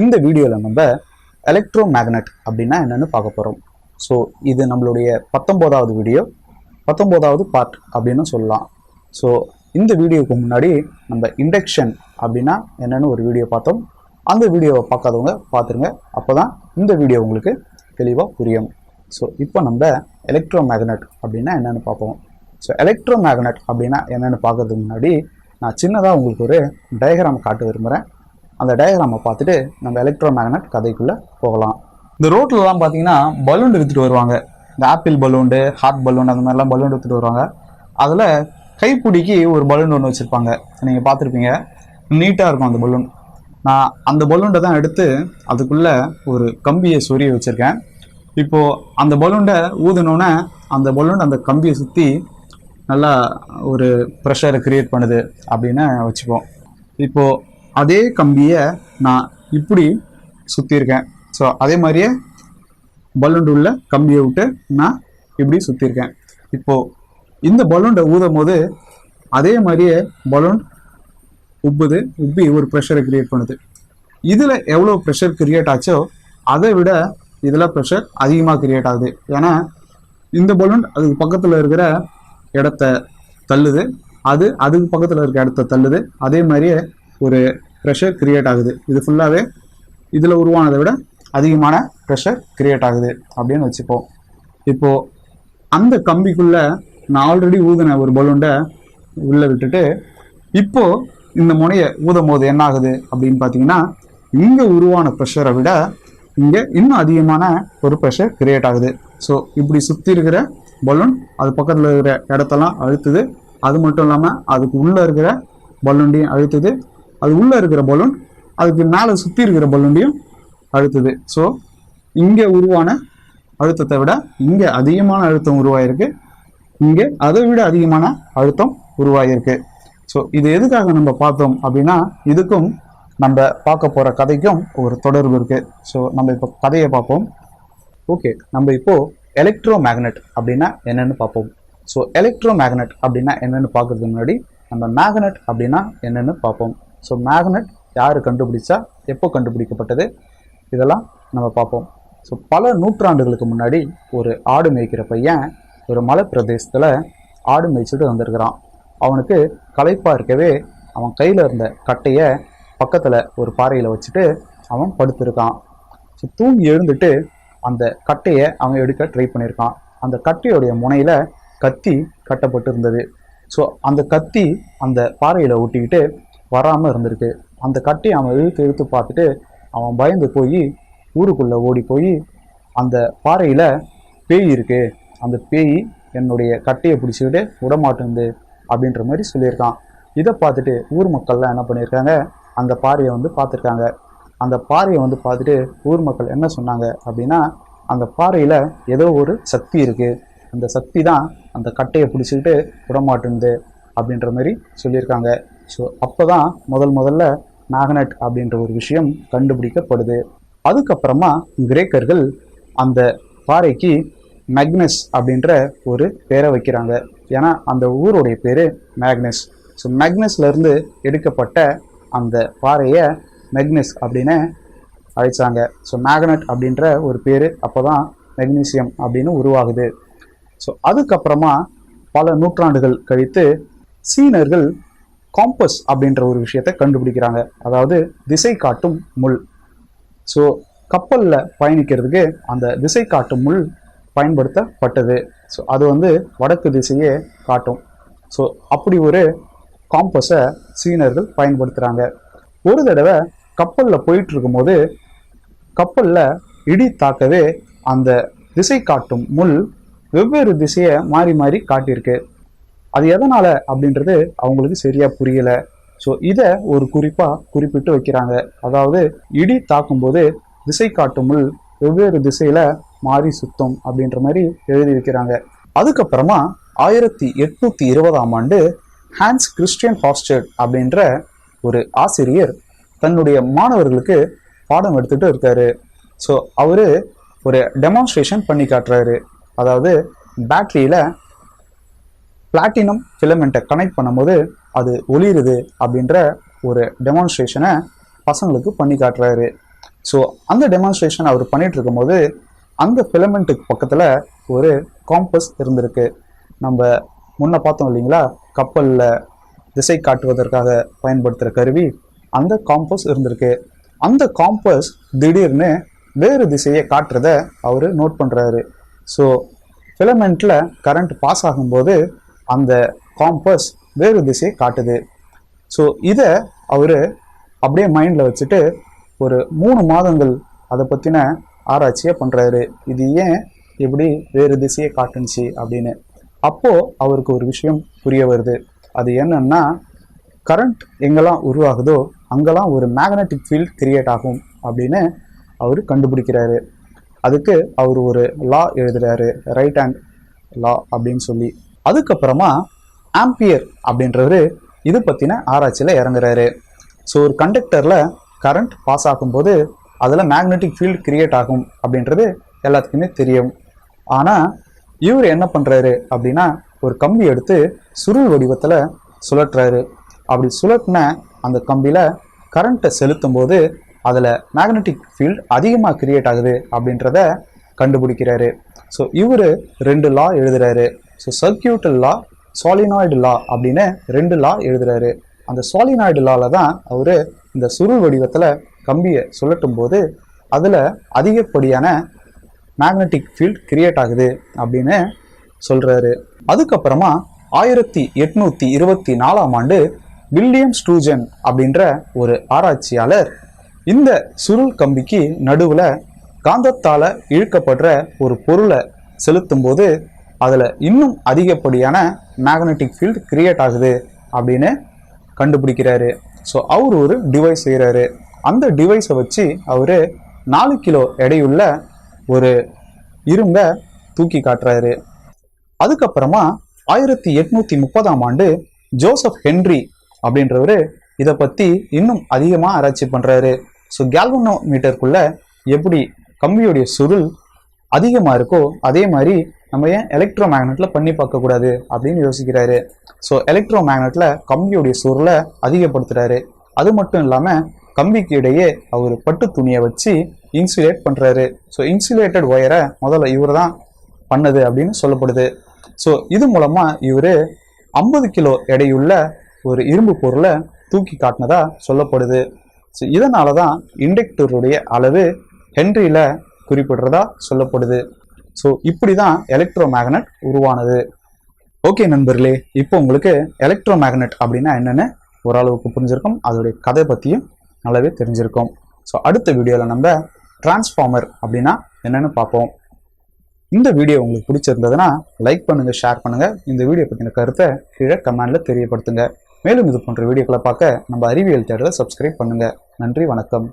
இந்த வீடியோவில் நம்ம எலக்ட்ரோ மேக்னெட் அப்படின்னா என்னென்னு பார்க்க போகிறோம். ஸோ இது நம்மளுடைய 19வது வீடியோ, 19வது பார்ட் அப்படின்னு சொல்லலாம். ஸோ இந்த வீடியோவுக்கு முன்னாடி நம்ம இண்டக்ஷன் அப்படின்னா என்னென்னு ஒரு வீடியோ பார்த்தோம். அந்த வீடியோவை பார்க்காதவங்க பார்த்துருங்க, அப்போ தான் இந்த வீடியோ உங்களுக்கு தெளிவாக புரியும். ஸோ இப்போ நம்ம எலக்ட்ரோ மேக்னெட் அப்படின்னா என்னென்னு பார்ப்போம். ஸோ எலக்ட்ரோ மேக்னெட் அப்படின்னா என்னென்னு பார்க்கறதுக்கு முன்னாடி நான் சின்னதாக உங்களுக்கு ஒரு டயக்ராம் காட்ட விரும்புகிறேன். அந்த டயக்ராமை பார்த்துட்டு நம்ம எலக்ட்ரோ மேக்னெட் கதைக்குள்ளே போகலாம். இந்த ரோட்லலாம் பார்த்தீங்கன்னா பலூன் விற்றுட்டு வருவாங்க. இந்த ஆப்பிள் பலூண்டு, ஹார்ட் பலூன், அந்த மாதிரிலாம் பலூன் விற்றுட்டு வருவாங்க. அதில் கைப்பிடிக்கு ஒரு பலூன் ஒன்று வச்சுருப்பாங்க, நீங்கள் பார்த்துருப்பீங்க. நீட்டாக இருக்கும் அந்த பலூன். நான் அந்த பலூனை தான் எடுத்து அதுக்குள்ளே ஒரு கம்பியை சொருகி வச்சுருக்கேன். இப்போது அந்த பலூனை ஊதினோன்னே அந்த பலூன் அந்த கம்பியை சுற்றி நல்லா ஒரு ப்ரெஷரை க்ரியேட் பண்ணுது அப்படின்னு வச்சுப்போம். இப்போது அதே கம்பியை நான் இப்படி சுற்றிருக்கேன். ஸோ அதே மாதிரியே பலூன் உள்ள கம்பியை விட்டு நான் இப்படி சுற்றிருக்கேன். இப்போது இந்த பலூனை ஊதும் போது அதே மாதிரியே பலூன் உப்பி ஒரு ப்ரெஷரை க்ரியேட் பண்ணுது. இதில் எவ்வளோ ப்ரெஷர் க்ரியேட் ஆச்சோ அதை விட இதில் ப்ரெஷர் அதிகமாக க்ரியேட் ஆகுது. ஏன்னா இந்த பலூன் அதுக்கு பக்கத்தில் இருக்கிற இடத்த தள்ளுது, அதுக்கு பக்கத்தில் இருக்கிற இடத்த தள்ளுது. அதே மாதிரியே ஒரு ப்ரெஷர் க்ரியேட் ஆகுது. இது ஃபுல்லாகவே இதில் உருவானதை விட அதிகமான ப்ரெஷர் க்ரியேட் ஆகுது அப்படின்னு வச்சுப்போம். இப்போது அந்த கம்பிக்குள்ளே நான் ஆல்ரெடி ஊதின ஒரு பலூனை உள்ளே விட்டுட்டு இப்போது இந்த முனையை ஊதும் போது என்ன ஆகுது அப்படின்னு பார்த்தீங்கன்னா, இங்கே உருவான ப்ரெஷரை விட இங்கே இன்னும் அதிகமான ஒரு ப்ரெஷர் க்ரியேட் ஆகுது. ஸோ இப்படி சுற்றி இருக்கிற பலூன் அது பக்கத்தில் இருக்கிற இடத்தெல்லாம் அழுத்துது. அது மட்டும் இல்லாமல் அதுக்கு உள்ளே இருக்கிற பலூன்டையும் அழுத்துது. அது உள்ளே இருக்கிற பலூன் அதுக்கு மேலே சுற்றி இருக்கிற பலூன்டையும் அழுத்துது. ஸோ இங்கே உருவான அழுத்தத்தை விட இங்கே அதிகமான அழுத்தம் உருவாயிருக்கு, இங்கே அதை விட அதிகமான அழுத்தம் உருவாகிருக்கு. ஸோ இது எதுக்காக நம்ம பார்த்தோம் அப்படின்னா, இதுக்கும் நம்ம பார்க்க போகிற கதைக்கும் ஒரு தொடர்பு இருக்குது. ஸோ நம்ம இப்போ கதையை பார்ப்போம். ஓகே, நம்ம இப்போது எலக்ட்ரோ மேக்னெட் அப்படின்னா என்னென்னு பார்ப்போம். ஸோ எலக்ட்ரோ மேக்னெட் அப்படின்னா என்னென்னு பார்க்கறதுக்கு முன்னாடி நம்ம மேக்னெட் அப்படின்னா என்னென்னு பார்ப்போம். ஸோ மேக்னெட் யார் கண்டுபிடிச்சா, எப்போ கண்டுபிடிக்கப்பட்டது, இதெல்லாம் நம்ம பார்ப்போம். ஸோ பல நூற்றாண்டுகளுக்கு முன்னாடி ஒரு ஆடு மேய்க்கிற பையன் ஒரு மலை பிரதேசத்தில் ஆடு மேய்ச்சிட்டு வந்திருக்கிறான். அவனுக்கு களைப்பாக இருக்கவே அவன் கையில் இருந்த கட்டையை பக்கத்தில் ஒரு பாறையில் வச்சுட்டு அவன் படுத்திருக்கான். ஸோ தூங்கி எழுந்துட்டு அந்த கட்டையை அவன் எடுக்க ட்ரை பண்ணியிருக்கான். அந்த கட்டையுடைய முனையில் கத்தி கட்டப்பட்டு இருந்தது. ஸோ அந்த கத்தி அந்த பாறையில் ஒட்டிக்கிட்டு வராமல் இருந்திருக்கு. அந்த கட்டையை அவன் இழுத்து பார்த்துட்டு அவன் பயந்து போய் ஊருக்குள்ளே ஓடி போய் அந்த பாறையில் பேய் இருக்குது, அந்த பேய் என்னுடைய கட்டையை பிடிச்சிக்கிட்டு விடமாட்டேங்குது அப்படின்ற மாதிரி சொல்லியிருக்கான். இதை பார்த்துட்டு ஊர் மக்கள்லாம் என்ன பண்ணியிருக்காங்க, அந்த பாறையை பார்த்துருக்காங்க. அந்த பாறையை பார்த்துட்டு ஊர் மக்கள் என்ன சொன்னாங்க அப்படின்னா, அந்த பாறையில் ஏதோ ஒரு சக்தி இருக்குது, அந்த சக்தி தான் அந்த கட்டையை பிடிச்சிக்கிட்டு விடமாட்டேங்குது அப்படின்ற மாதிரி சொல்லியிருக்காங்க. ஸோ அப்போ தான் முதல்ல மேக்னெட் அப்படின்ற ஒரு விஷயம் கண்டுபிடிக்கப்படுது. அதுக்கப்புறமா கிரேக்கர்கள் அந்த பாறைக்கு மேக்னஸ் அப்படின்ற ஒரு பேரை வைக்கிறாங்க. ஏன்னா அந்த ஊருடைய பேர் மேக்னஸ். ஸோ மேக்னஸ்லேருந்து எடுக்கப்பட்ட அந்த பாறையை மேக்னஸ் அப்படின்னு அழைச்சாங்க. ஸோ மேக்னெட் அப்படின்ற ஒரு பேர் அப்போ தான் மெக்னீசியம் அப்படின்னு உருவாகுது. ஸோ அதுக்கப்புறமா பல நூற்றாண்டுகள் கழித்து சீனர்கள் காம்பஸ் அப்படின்ற ஒரு விஷயத்தை கண்டுபிடிக்கிறாங்க, அதாவது திசை காட்டும் முள். ஸோ கப்பலில் பயணிக்கிறதுக்கு அந்த திசை காட்டும் முள் பயன்படுத்தப்பட்டது. ஸோ அது வடக்கு திசையே காட்டும். ஸோ அப்படி ஒரு காம்பஸை சீனர்கள் பயன்படுத்துகிறாங்க. ஒரு தடவை கப்பலில் போயிட்டு இருக்கும்போது கப்பலில் இடி தாக்கவே அந்த திசை காட்டும் முள் வெவ்வேறு திசையை மாறி மாறி காட்டியிருக்கு. அது எதனால் அப்படின்றது அவங்களுக்கு சரியாக புரியலை. ஸோ இதை ஒரு குறிப்பிட்டு வைக்கிறாங்க. அதாவது இடி தாக்கும்போது திசை காட்டும் முள் வெவ்வேறு திசையில் மாறி சுத்தம் அப்படின்ற மாதிரி எழுதி வைக்கிறாங்க. அதுக்கப்புறமா 1820ஆம் ஆண்டு ஹான்ஸ் கிறிஸ்டியன் ஹாஸ்டட் அப்படின்ற ஒரு ஆசிரியர் தன்னுடைய மாணவர்களுக்கு பாடம் எடுத்துகிட்டு இருக்காரு. ஸோ அவர் ஒரு டெமான்ஸ்ட்ரேஷன் பண்ணி காட்டுறாரு. அதாவது பேட்டரியில் பிளாட்டினம் ஃபிலமெண்ட்டை கனெக்ட் பண்ணும்போது அது ஒளிருது அப்படின்ற ஒரு டெமான்ஸ்ட்ரேஷனை பசங்களுக்கு பண்ணி காட்டுறாரு. ஸோ அந்த டெமான்ஸ்ட்ரேஷன் அவர் பண்ணிட்டு இருக்கும்போது அந்த ஃபிலமெண்ட்டுக்கு பக்கத்தில் ஒரு காம்பஸ் இருந்திருக்கு. நம்ம முன்ன பார்த்தோம் இல்லைங்களா, கப்பலில் திசை காட்டுவதற்காக பயன்படுத்துகிற கருவி, அந்த காம்பஸ் இருந்திருக்கு. அந்த காம்பஸ் திடீர்னு வேறு திசையை காட்டுறத அவர் நோட் பண்ணுறாரு. ஸோ ஃபிலமெண்ட்டில் கரண்ட் பாஸ் ஆகும்போது அந்த காம்பஸ் வேறு திசையை காட்டுது. ஸோ இதை அவர் அப்படியே மைண்டில் வச்சுட்டு ஒரு 3 மாதங்கள் அதை பற்றின ஆராய்ச்சியை பண்ணுறாரு. இது ஏன் எப்படி வேறு திசையை காட்டுனுச்சு அப்படின்னு. அப்போது அவருக்கு ஒரு விஷயம் புரிய வருது. அது என்னன்னா, கரண்ட் எங்கெல்லாம் உருவாகுதோ அங்கெல்லாம் ஒரு மேக்னெட்டிக் ஃபீல்ட் கிரியேட் ஆகும் அப்படின்னு அவர் கண்டுபிடிக்கிறாரு. அதுக்கு அவர் ஒரு லா எழுதுறாரு, ரைட் ஹேண்ட் லா அப்படின்னு சொல்லி. அதுக்கப்புறமா ஆம்பியர் அப்படின்றவர் இது பற்றின ஆராய்ச்சியில் இறங்குறாரு. ஸோ ஒரு கண்டக்டரில் கரண்ட் பாஸ் ஆகும்போது அதில் மேக்னெட்டிக் ஃபீல்டு கிரியேட் ஆகும் அப்படின்றது எல்லாத்துக்குமே தெரியும். ஆனால் இவர் என்ன பண்ணுறாரு அப்படின்னா, ஒரு கம்பி எடுத்து சுருள் வடிவத்தில் சுழற்றுறாரு. அப்படி சுழற்றின அந்த கம்பியில் கரண்ட்டை செலுத்தும் போது அதில் மேக்னெட்டிக் ஃபீல்டு அதிகமாக கிரியேட் ஆகுது அப்படின்றத கண்டுபிடிக்கிறாரு. ஸோ இவர் 2 லா எழுதுறாரு. ஸோ சர்க்கியூட்டல் லா, சாலினாய்டு லா அப்படின்னு 2 லா எழுதுறாரு. அந்த சாலினாய்டு லாவில் தான் அவர் இந்த சுருள் வடிவத்தில் கம்பியை சுழட்டும் போது அதில் அதிகப்படியான மேக்னெட்டிக் ஃபீல்ட் கிரியேட் ஆகுது அப்படின்னு சொல்கிறாரு. அதுக்கப்புறமா 1824ஆம் ஆண்டு வில்லியம் ஸ்ட்ரூஜன் அப்படின்ற ஒரு ஆராய்ச்சியாளர் இந்த சுருள் கம்பிக்கு நடுவில் காந்தத்தால் இழுக்கப்படுற ஒரு பொருளை செலுத்தும் போது அதில் இன்னும் அதிகப்படியான மேக்னெட்டிக் ஃபீல்டு கிரியேட் ஆகுது அப்படின்னு கண்டுபிடிக்கிறாரு. ஸோ அவர் ஒரு டிவைஸ் செய்கிறாரு. அந்த டிவைஸை வச்சு அவர் 4 கிலோ எடையுள்ள ஒரு இரும்பை தூக்கி காட்டுறாரு. அதுக்கப்புறமா 1830ஆம் ஆண்டு ஜோசப் ஹென்றி அப்படின்றவர் இதை பற்றி இன்னும் அதிகமாக ஆராய்ச்சி பண்ணுறாரு. ஸோ கேல்வனோமீட்டருக்குள்ள எப்படி கம்பியுடைய சுருள் அதிகமாக இருக்கோ அதே மாதிரி நம்ம ஏன் எலக்ட்ரோ மேக்னெட்டில் பண்ணி பார்க்கக்கூடாது அப்படின்னு யோசிக்கிறாரு. ஸோ எலக்ட்ரோ மேக்னெட்டில் கம்பியுடைய சுருளை அதிகப்படுத்துகிறாரு. அது மட்டும் இல்லாமல் கம்பிக்கு இடையே அவர் பட்டு துணியை வச்சு இன்சுலேட் பண்ணுறாரு. ஸோ இன்சுலேட்டட் ஒயரை முதல்ல இவர் தான் பண்ணது அப்படின்னு சொல்லப்படுது. ஸோ இது மூலமாக இவர் 50 கிலோ எடையுள்ள ஒரு இரும்பு பொருளை தூக்கி காட்டினதா சொல்லப்படுது. ஸோ இதனால தான் இண்டக்டருடைய அளவு ஹென்ரியில் குறிப்பிடுறதா சொல்லப்படுது. ஸோ இப்படி தான் எலக்ட்ரோ மேக்னெட் உருவானது. ஓகே நண்பர்களே, இப்போ உங்களுக்கு எலக்ட்ரோ மேக்னெட் அப்படின்னா என்னென்னு ஓரளவுக்கு புரிஞ்சிருக்கும். அதோடைய கதை பற்றியும் நல்லாவே தெரிஞ்சிருக்கும். ஸோ அடுத்த வீடியோவில் நம்ம டிரான்ஸ்ஃபார்மர் அப்படின்னா என்னென்னு பார்ப்போம். இந்த வீடியோ உங்களுக்கு பிடிச்சிருந்ததுன்னா லைக் பண்ணுங்கள், ஷேர் பண்ணுங்கள். இந்த வீடியோ பற்றின கருத்தை கீழே கமெண்டில் தெரியப்படுத்துங்க. மேலும் இது போன்ற வீடியோக்களை பார்க்க நம்ம அறிவியல் தேடலை சப்ஸ்கிரைப் பண்ணுங்கள். நன்றி, வணக்கம்.